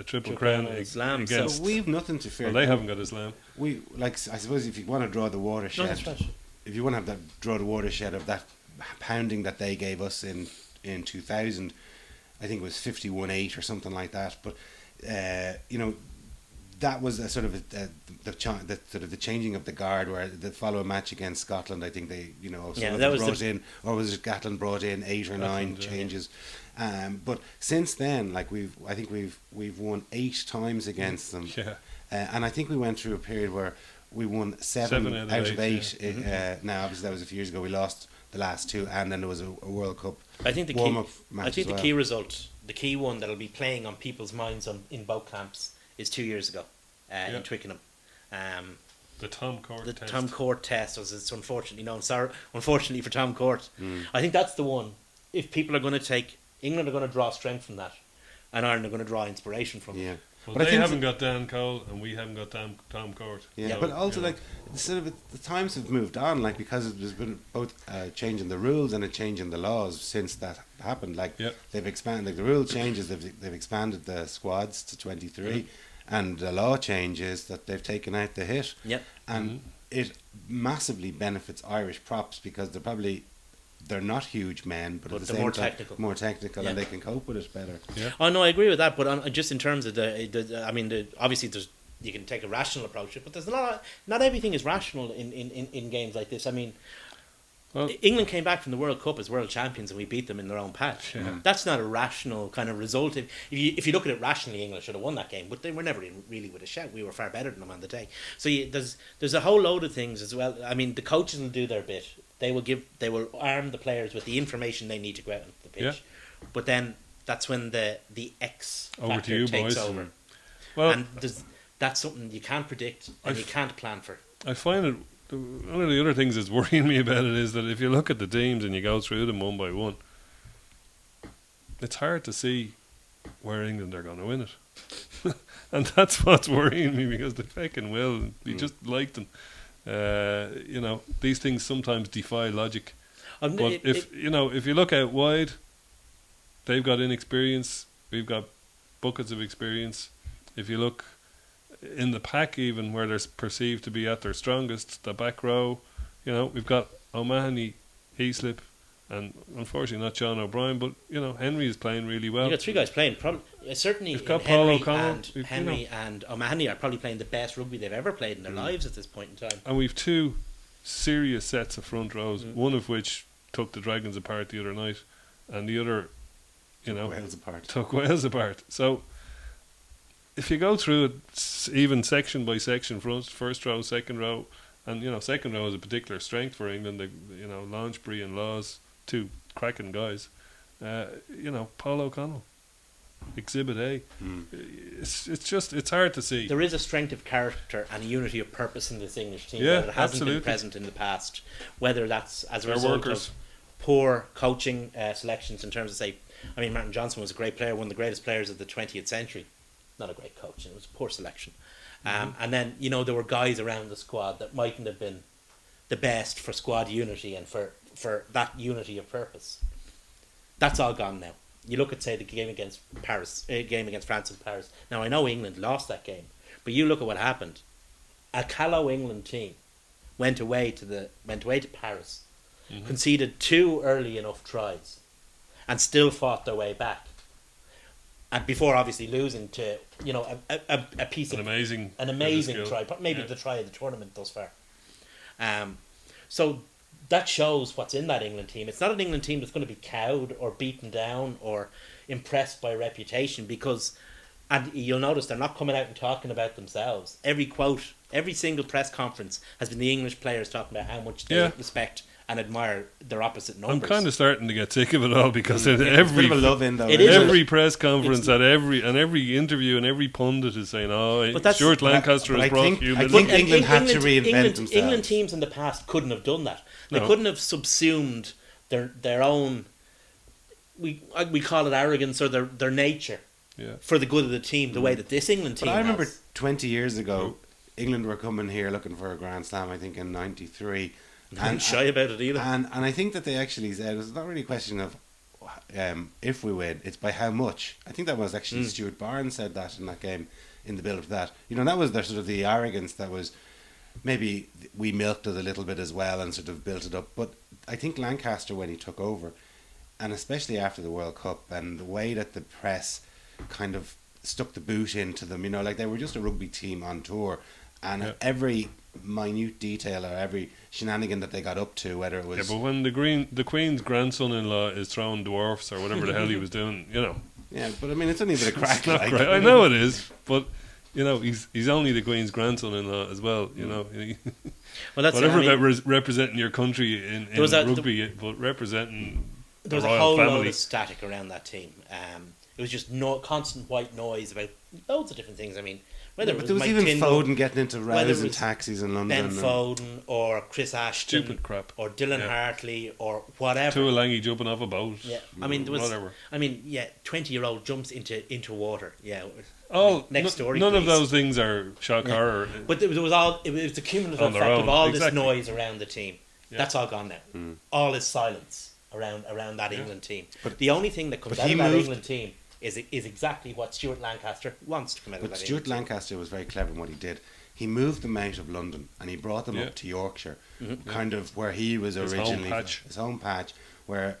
triple crown crown slam, so against. So we've nothing to fear. Well, they haven't got a slam. We I suppose if you want to draw the No, watershed, that's right. if you want to have draw the watershed of that pounding that they gave us in 2000, I think it was 51-8 or something like that. But that was a sort of the changing of the guard, where the follow match against Scotland, I think they that was brought in, or was it Gatland brought in 8 or 9 changes. But since then, I think we've won 8 times against them. Yeah. And I think we went through a period where we won 7 out of 8. yeah. Now, obviously, that was a few years ago. We lost the last 2, and then there was a World Cup I think warm-up match I think as the well. key result, the key one that'll be playing on people's minds in both camps, is 2 years ago in Twickenham. The Tom Court The test. Tom Court test, as it's unfortunately known. Sorry, unfortunately for Tom Court. I think that's the one. If people are going to take, England are going to draw strength from that, and Ireland are going to draw inspiration from it. Yeah. Well, But I they think haven't got Dan Cole, and we haven't got Tom Court. Yeah, Yeah. but also you know. sort of the times have moved on, because there's been both a change in the rules and a change in the laws since that happened. They've expanded the rule changes, they've expanded the squads to 23, and the law changes that they've taken out the hit, Yep. and it massively benefits Irish props because they're not huge men, but at the they're same more time technical. more technical, Yeah. and they can cope with it better. Yeah. Oh no, I agree with that. But just in terms of obviously you can take a rational approach, but there's not everything is rational in games like this. I mean, Well- England came back from the World Cup as world champions, and we beat them in their own patch. Yeah. That's not a rational kind of result. If you look at it rationally, England should have won that game, but they were never really with a shout. We were far better than them on the day. So there's a whole load of things as well. I mean, the coaches will do their bit. They will arm the players with the information they need to go out on the pitch. Yeah. But then that's when the X Over to factor you, takes boys. over. Well, And that's something you can't predict and you can't plan for. I find it. One of the other things that's worrying me about it is that if you look at the teams and you go through them one by one, it's hard to see where England are going to win it. And that's what's worrying me, because they fucking will. You just like them. These things sometimes defy logic. But if you look out wide, they've got inexperience. We've got buckets of experience. If you look in the pack, even where they're perceived to be at their strongest, the back row, we've got O'Mahony, Heaslip, and unfortunately not John O'Brien, but Henry is playing really well. You got 3 guys playing. Certainly, We've got Paul Henry O'Connell, and Henry and O'Mahony are probably playing the best rugby they've ever played in their lives at this point in time. And we've 2 serious sets of front rows, one of which took the Dragons apart the other night, and the other, Wales apart. took Wales apart. So if you go through it even section by section, first row, second row, and second row is a particular strength for England. Launchbury and Laws, 2 cracking guys. Paul O'Connell, Exhibit A. It's hard to see. There is a strength of character and a unity of purpose in this English team Yeah, that hasn't absolutely. been present in the past. Whether that's as a They're result workers. of poor coaching selections in terms of, say, Martin Johnson was a great player, one of the greatest players of the 20th century. not a great coach, and it was a poor selection. And then, you know, there were guys around the squad that mightn't have been the best for squad unity and for that unity of purpose. That's all gone now. You look at, say, the game against France in Paris. Now, I know England lost that game, but you look at what happened. A callow England team went away to Paris, conceded 2 early enough tries, and still fought their way back. And before obviously losing to, you know, a piece An of amazing try, maybe the try of the tournament thus far. So that shows what's in that England team. It's not an England team that's going to be cowed or beaten down or impressed by reputation, because, and you'll notice they're not coming out and talking about themselves. Every quote, every single press conference has been the English players talking about how much they respect and admire their opposite numbers. I'm kind of starting to get sick of it all, because There's a every bit of a love in though. It is every press conference at every interview and every pundit is saying, Stuart Lancaster has brought humility. I think England had to reinvent themselves. England teams in the past couldn't have done that. They No. couldn't have subsumed their own, we call it arrogance, or their nature for the good of the team, the way that this England team But I remember has. 20 years ago, England were coming here looking for a Grand Slam, I think in 93. And shy about it either. And I think that they actually said it's not really a question of if we win, it's by how much. I think that was actually Stuart Barnes said that in that game, in the build-up to that. You know, that was their sort of the arrogance that was, maybe we milked it a little bit as well and sort of built it up. But I think Lancaster, when he took over, and especially after the World Cup and the way that the press kind of stuck the boot into them, you know, like they were just a rugby team on tour, and every minute detail or every shenanigan that they got up to, whether it was... Yeah, but when the Queen's grandson-in-law is throwing dwarfs or whatever the hell he was doing, you know. Yeah, but I mean, it's only a bit of crack. It's not like. great. I know it is, but, you know, he's only the Queen's grandson-in-law as well, you know. Well, that's whatever it. I mean, about representing your country in rugby, but representing there was the a royal whole family. load of static around that team. It was just constant white noise about loads of different things. I mean, whether But it was there was Mike even Tyndall, Foden getting into whether rows it in was taxis in London. Ben and- Foden or Chris Ashton, Stupid crap. or Dylan Hartley or whatever. Tuolangi jumping off a boat. Yeah, I mean there was. Whatever. I mean, 20-year-old jumps into water. Yeah. Oh, Next story. none of please. those things are shock horror. But it was the cumulative On their effect own, of all exactly. this noise around the team. Yeah. That's all gone now. All is silence around that England team. But- The only thing that comes but out he of that moved- England team is exactly what Stuart Lancaster wants to come out of But that Stuart England team. Lancaster was very clever in what he did. He moved them out of London and he brought them up to Yorkshire, kind of where he was His home originally. patch. His home patch, where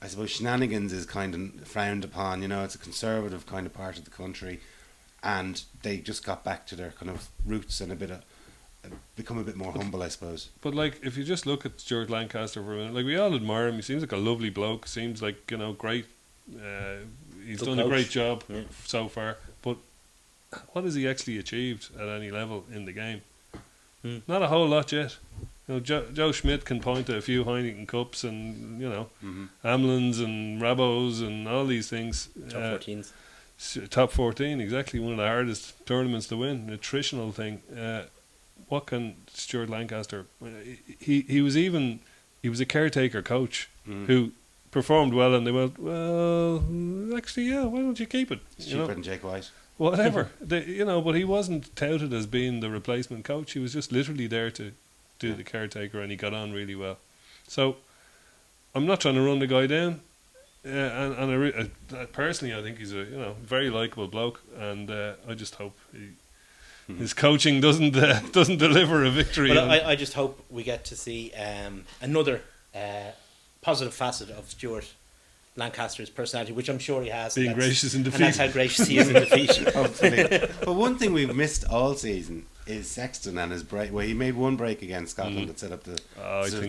I suppose shenanigans is kind of frowned upon. You know, it's a conservative kind of part of the country, and they just got back to their kind of roots and become a bit more humble, I suppose. But like, if you just look at Stuart Lancaster for a minute, like we all admire him. He seems like a lovely bloke. Seems like, you know, great. He's Good done a coach. great job Yeah. so far. But what has he actually achieved at any level in the game? Not a whole lot yet. You know, Joe Schmidt can point to a few Heineken Cups and, you know, Amlins and Rabos and all these things. Top 14s. Top 14, exactly, one of the hardest tournaments to win. Attritional thing. What can Stuart Lancaster? He was a caretaker coach who performed well, and they went, well, actually, yeah, why don't you keep it? It's You cheaper know? than Jake White. Whatever. But he wasn't touted as being the replacement coach. He was just literally there to do the caretaker, and he got on really well. So I'm not trying to run the guy down. Personally, I think he's a very likable bloke, and I just hope his coaching doesn't deliver a victory. Well, I just hope we get to see another positive facet of Stuart Lancaster's personality, which I'm sure he has. Being gracious in And that's defeat. how gracious he is in defeat. Hopefully. But one thing we've missed all season is Sexton and his break. Well, he made one break against Scotland that set up the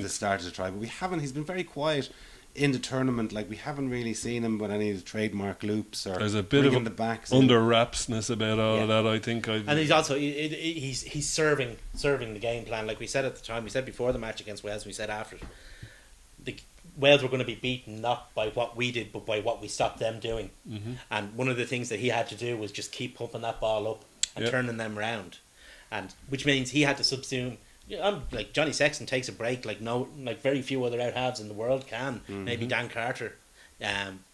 start of the try, but we haven't. He's been very quiet in the tournament. Like, we haven't really seen him with any of the trademark loops or There's a bit of bringing the backs in. under wrapsness about all of that. I think. And he's also he's serving the game plan. Like we said at the time, we said before the match against Wales, and we said after it, the Wales were going to be beaten not by what we did, but by what we stopped them doing. And one of the things that he had to do was just keep pumping that ball up and turning them round, and which means he had to subsume. Like Johnny Sexton takes a break like very few other out halves in the world can. Maybe Dan Carter,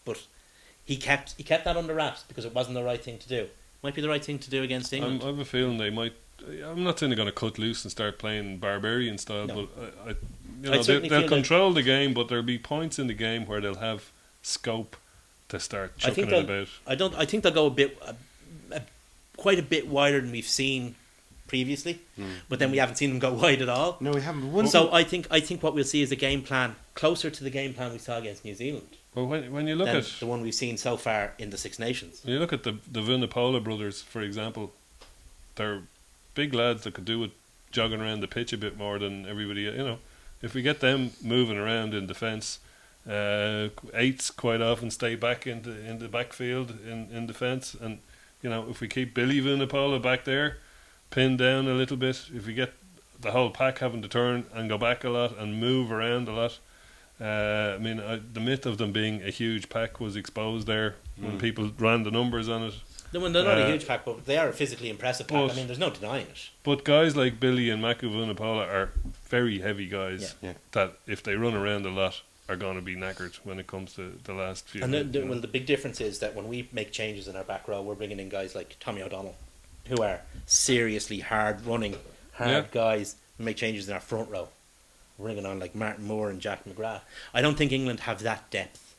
but he kept that under wraps because it wasn't the right thing to do. Might be the right thing to do against England. I have a feeling they might. I'm not saying they're going to cut loose and start playing barbarian style, No. but they'll certainly feel control the game. But there'll be points in the game where they'll have scope to start I think chucking it about. I think they'll go quite a bit wider than we've seen previously, but then we haven't seen them go wide at all. No, we haven't. One So I think what we'll see is a game plan closer to the game plan we saw against New Zealand Well, when you look than at the one we've seen so far in the Six Nations. when you look at the Vunipola brothers, for example, they're big lads that could do with jogging around the pitch a bit more than everybody. If we get them moving around in defence, eights quite often stay back in the backfield in defence, and if we keep Billy Vunipola back there, pinned down a little bit, if we get the whole pack having to turn and go back a lot and move around a lot. The myth of them being a huge pack was exposed there when people ran the numbers on it. They're not a huge pack, but they are a physically impressive pack. But- There's no denying it. But guys like Billy and Maku Vunipola are very heavy guys Yeah. that, if they run around a lot, are going to be knackered when it comes to the last few. And minutes, the big difference is that when we make changes in our back row, we're bringing in guys like Tommy O'Donnell, who are seriously hard-running, Yeah. guys. We make changes in our front row. We're bringing on like Martin Moore and Jack McGrath. I don't think England have that depth.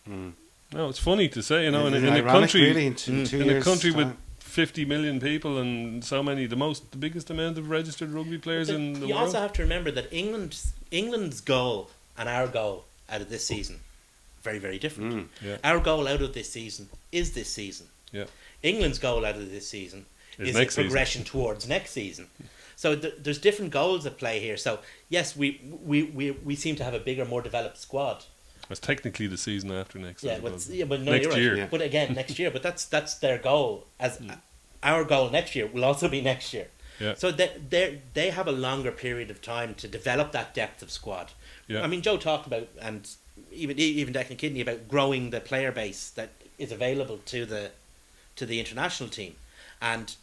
No, it's funny to say, in a ironic, country, really, in two in a years' country with time. 50 million people and so many, the biggest amount of registered rugby players in the you world. also have to remember that England's goal and our goal out of this season very, very different. Yeah. Our goal out of this season is this season. Yeah. England's goal out of this season Is is next a progression towards next season. So there's different goals at play here. So yes, we seem to have a bigger, more developed squad. It's technically the season after next. Yeah, I but suppose. but no, Next you're right. year. Yeah. But again, next year. But that's their goal. As our goal next year will also be next year. Yeah. So they have a longer period of time to develop that depth of squad. Yeah. I mean, Joe talked about, and even Declan Kidney, about growing the player base that is available to the international team, and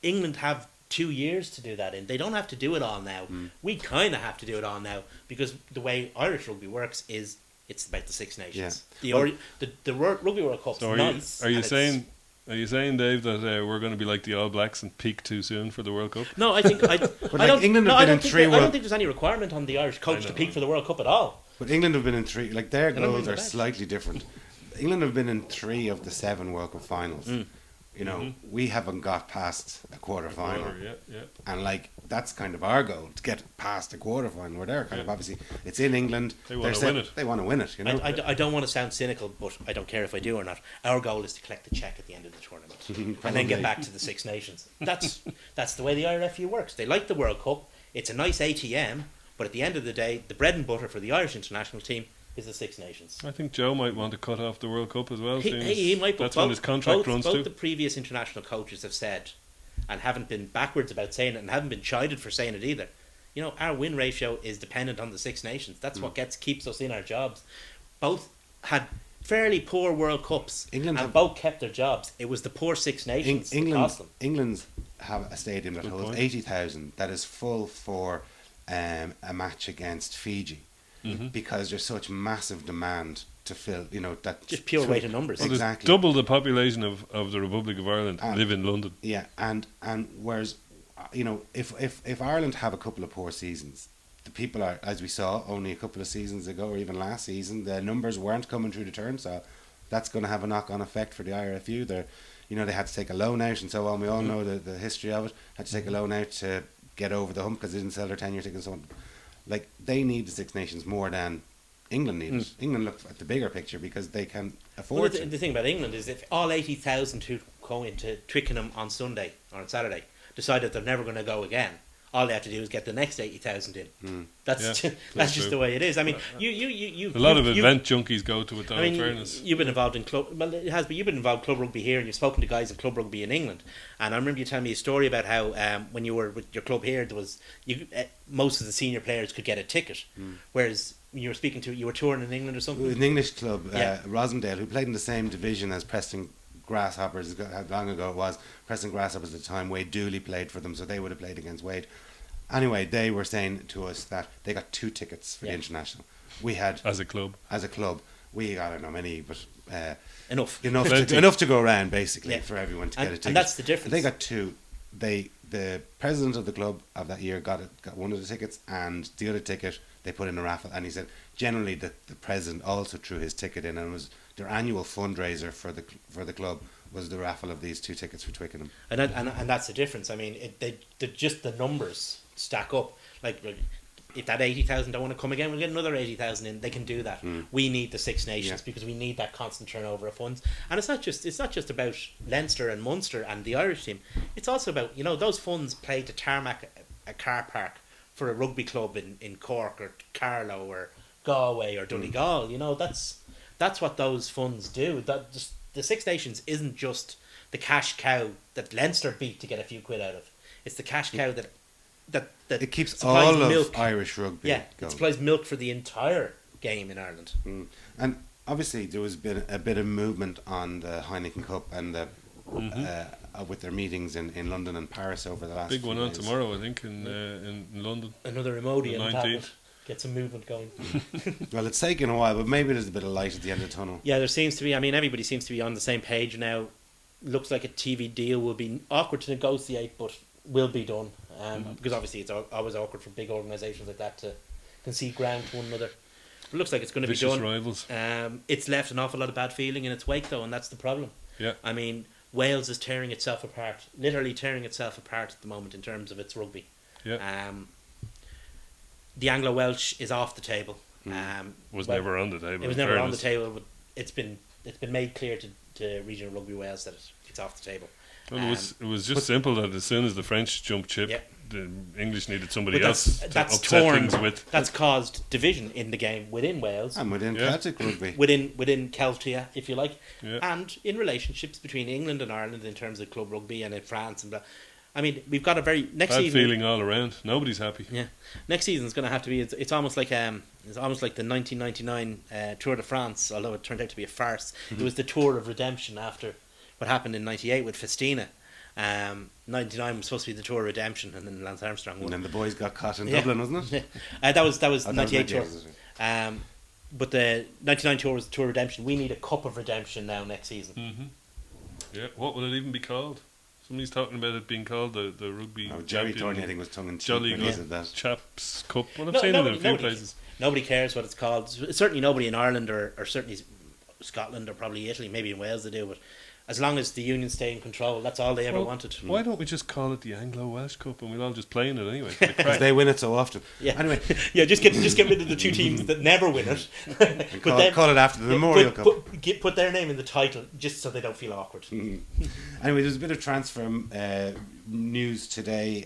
England have 2 years to do that in. They don't have to do it all now. We kind of have to do it all now because the way Irish rugby works is it's about the Six Nations. Yeah. The Rugby World Cup's So nice. are you and it's- saying, Dave, that we're going to be like the All Blacks and peak too soon for the World Cup? No, I think I don't. England no, have I been don't in think three I don't World- think there's any requirement on the Irish coach I to know. peak for the World Cup at all. But England have been in three. Like their They don't goals bring are them back. slightly different. England have been in 3 of the 7 World Cup finals. We haven't got past a quarter final, Yeah. and like that's kind of our goal to get past a quarter final. Where they're kind of obviously it's in England. They wanna They're win it. They want to win it. I don't want to sound cynical, but I don't care if I do or not. Our goal is to collect the check at the end of the tournament and then get Probably. back to the Six Nations. That's the way the IRFU works. They like the World Cup. It's a nice ATM, but at the end of the day, the bread and butter for the Irish international team is the Six Nations. I think Joe might want to cut off the World Cup as well. seeing He as might, but that's when his contract runs both to. the previous international coaches have said, and haven't been backwards about saying it, and haven't been chided for saying it either. Our win ratio is dependent on the Six Nations. That's what keeps us in our jobs. Both had fairly poor World Cups, England and have- both kept their jobs. It was the poor Six Nations that cost them. England's have a stadium that Good holds point. 80,000 that is full for a match against Fiji because there's such massive demand to fill. That Just pure weight of numbers. Well, there's Exactly. double the population of the Republic of Ireland live in London. Yeah, and whereas if Ireland have a couple of poor seasons, the people are, as we saw only a couple of seasons ago or even last season, the numbers weren't coming through the turn, so that's going to have a knock-on effect for the IRFU. They had to take a loan out and so on. We all know the history of it. Had to take a loan out to get over the hump because they didn't sell their 10-year tickets and so on. Like, they need the Six Nations more than England need it. England look at the bigger picture because they can afford Well, to. the thing about England is if all 80,000 who go into Twickenham on Sunday or on Saturday decide that they're never going to go again, all they have to do is get the next 80,000 in. That's Yeah, that's that's just true. the way it is. I mean, you A lot of event junkies go to it, though, I mean, in fairness. you've been involved in club. Well, it has, but you've been involved in club rugby here, and you've spoken to guys in club rugby in England. And I remember you telling me a story about how when you were with your club here, there was most of the senior players could get a ticket, whereas when you were touring in England or something. An English club, Yeah. Rosendale, who played in the same division as Preston Grasshoppers, how long ago it was. Preston Grasshoppers at the time, Wade Dooley played for them, so they would have played against Wade. Anyway, they were saying to us that they got 2 tickets for the international. We had, As a club. as a club, we, I don't know many, but enough. Plenty. enough to go around, basically, Yeah. for everyone to get a ticket. And that's the difference. They got two. The president of the club of that year got one of the tickets, and the other ticket they put in a raffle. And he said generally the president also threw his ticket in, and it was their annual fundraiser for the club was the raffle of these two tickets for Twickenham. And that's the difference. I mean, just the numbers stack up. Like if that 80,000 don't want to come again, we'll get another 80,000 in. They can do that. We need the Six Nations because we need that constant turnover of funds. And it's not just about Leinster and Munster and the Irish team. It's also about, those funds pay to tarmac a car park for a rugby club in Cork or Carlow or Galway or Donegal. That's what those funds do. The Six Nations isn't just the cash cow that Leinster beat to get a few quid out of. It's the cash cow that it keeps supplies all milk. of Irish rugby Yeah, going. it supplies milk for the entire game in Ireland. And obviously there was been a bit of movement on the Heineken Cup and with their meetings in London and Paris over the last Big few one on days. tomorrow, I think, in London. Another Imodium The 19th. tablet. Get some movement going. Well, it's taken a while, but maybe there's a bit of light at the end of the tunnel. Yeah, there seems to be. I mean, everybody seems to be on the same page now. Looks like a TV deal will be awkward to negotiate, but will be done. Because obviously it's always awkward for big organisations like that to concede ground to one another. It looks like it's going to be Vicious done. rivals. It's left an awful lot of bad feeling in its wake, though, and that's the problem. Yeah. I mean, Wales is tearing itself apart, literally tearing itself apart at the moment in terms of its rugby. Yeah. The Anglo-Welsh is off the table. Was never on the table. It was in never on the fairness. table, but it's been made clear to Regional Rugby Wales that it's off the table. Well, it was just simple that as soon as the French jumped ship, Yeah. the English needed somebody But else to that's upset torn. things with. That's caused division in the game within Wales, And within Yeah. Celtic rugby. within Celtia, if you like, Yeah. and in relationships between England and Ireland in terms of club rugby and in France and blah. I mean, we've got a very next Bad season. feeling all around. Nobody's happy. Yeah, next season's going to have to be. It's almost like the 1999 Tour de France, although it turned out to be a farce. It was the Tour of Redemption after what happened in '98 with Festina. '99 was supposed to be the Tour of Redemption, and then Lance Armstrong won. And then the boys got caught in Yeah. Dublin, wasn't it? That was Oh, that was '98 Tour. 98, was it? But the '99 Tour was the Tour of Redemption. We need a Cup of Redemption now next season. Yeah. What will it even be called? Somebody's talking about it being called the rugby. Oh, Jerry champion Thorney, I think, was tongue in cheek Jolly when he good said that. chaps cup. Well, I've No, seen it in a few nobody- places. Nobody cares what it's called. Certainly nobody in Ireland or certainly Scotland or probably Italy, maybe in Wales they do, but as long as the unions stay in control, that's all they ever Well, wanted. Why don't we just call it the Anglo-Welsh Cup and we'll all just play in it anyway? for the Because crack? they win it so often. Yeah. Anyway, Yeah, just get rid of the two teams that never win it. and call it after the Memorial Cup. Put their name in the title just so they don't feel awkward. Anyway, there's a bit of transfer news today.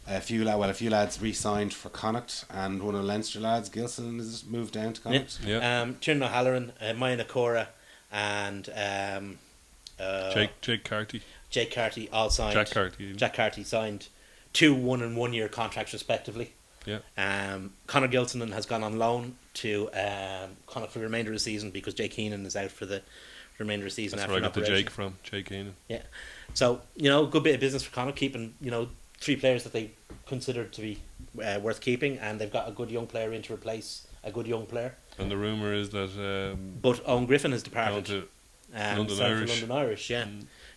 A few lads re-signed for Connacht, and one of the Leinster lads, Gilson, has moved down to Connacht. Yeah. Tiernan O'Halloran, Maya Nakora, and Jake Carty. Jake Carty all signed. Jack Carty. Jack Carty signed 2 1 and 1 year contracts respectively. Yeah. Conor Gilson has gone on loan to Connacht for the remainder of the season because Jake Keenan is out for the remainder of the season. That's after where I an got the operation. Jake from. Jake Keenan. Yeah. So, good bit of business for Connacht, keeping, 3 players that they considered to be worth keeping, and they've got a good young player in to replace a good young player. And the rumour is that But Owen Griffin has down departed. to signed London for Irish. London Irish, yeah.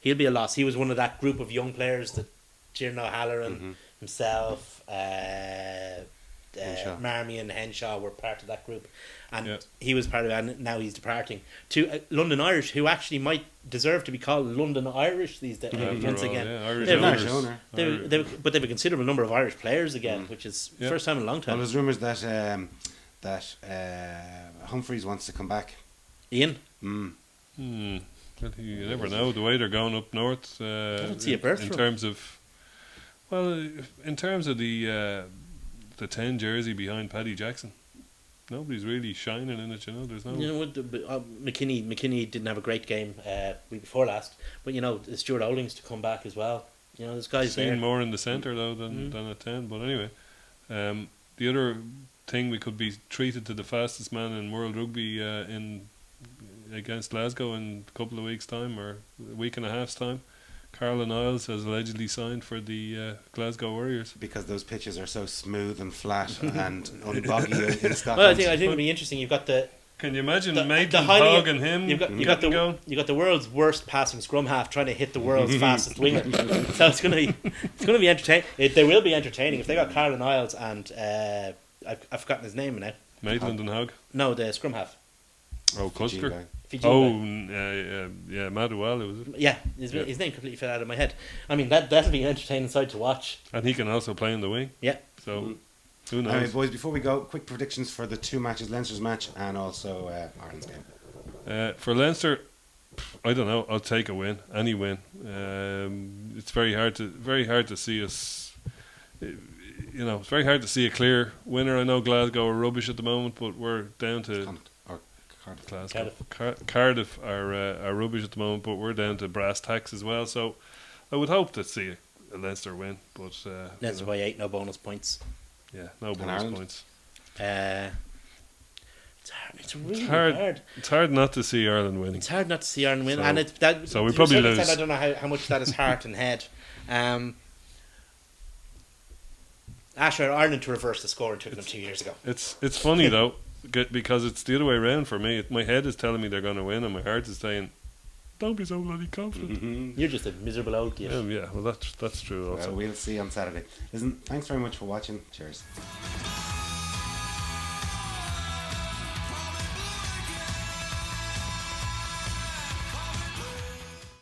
He'll be a loss. He was one of that group of young players that Tiernan O'Halloran, himself, Henshaw. Marmion, Henshaw were part of that group. And Yeah. he was part of it, and now he's departing. To London Irish, who actually might deserve to be called London Irish these days, After once all, again. yeah, Irish They've Irish owners. owner. But they have a considerable number of Irish players again, which is Yeah. first time in a long Well, time. there's rumours that Humphreys wants to come back. Ian? Well, you never know the way they're going up north. I don't see a berth in for 'em. terms of, in terms of the 10 jersey behind Paddy Jackson, nobody's really shining in it. There's no. McKinney didn't have a great game week before last, but Stuart Oldings to come back as well. This guy's Seen there. more in the centre though than at 10. But anyway, the other thing, we could be treated to the fastest man in world rugby against Glasgow in a couple of weeks' time or a week and a half's time. Carla Niles has allegedly signed for the Glasgow Warriors. Because those pitches are so smooth and flat and unboggy in Scotland. Well, I think it'll be interesting. You've got the Can you imagine The Maitland highly- Hogg and him You've got getting going? the world's worst passing scrum half trying to hit the world's fastest winger. So it's gonna be entertaining. They will be entertaining if they got Carlin Isles and I've forgotten his name now. Maitland and Hogg. No, the scrum half. Oh, Fiji Custer. guy. Fiji Oh, guy. yeah, Maduala was it? Yeah, his name completely fell out of my head. I mean that'll be an entertaining side to watch. And he can also play in the wing. Yeah. So who Anyway, knows? boys, before we go, quick predictions for the two matches: Leinster's match and also Ireland's game. For Leinster, I don't know. I'll take a win, any win. It's very hard to see us. You know, it's very hard to see a clear winner. I know Glasgow are rubbish at the moment, but we're down to Or Cardiff. Glasgow. Cardiff are rubbish at the moment, but we're down to brass tacks as well. So I would hope to see a Leinster win, but Leinster by 8, no bonus points. yeah, no bonus Ireland? points. It's hard. It's really hard. hard. It's hard not to see Ireland winning. It's hard not to see Ireland win, So- and it's that. so we to a probably certain lose. extent, I don't know how much that is heart and head. Asher, Ireland to reverse the score and took them 2 years ago. It's funny though, because it's the other way around for me. My head is telling me they're going to win, and my heart is saying, "Don't be so bloody confident." Mm-hmm. You're just a miserable old git. Yeah, well that's true also. We'll see on Saturday. Listen, thanks very much for watching. Cheers.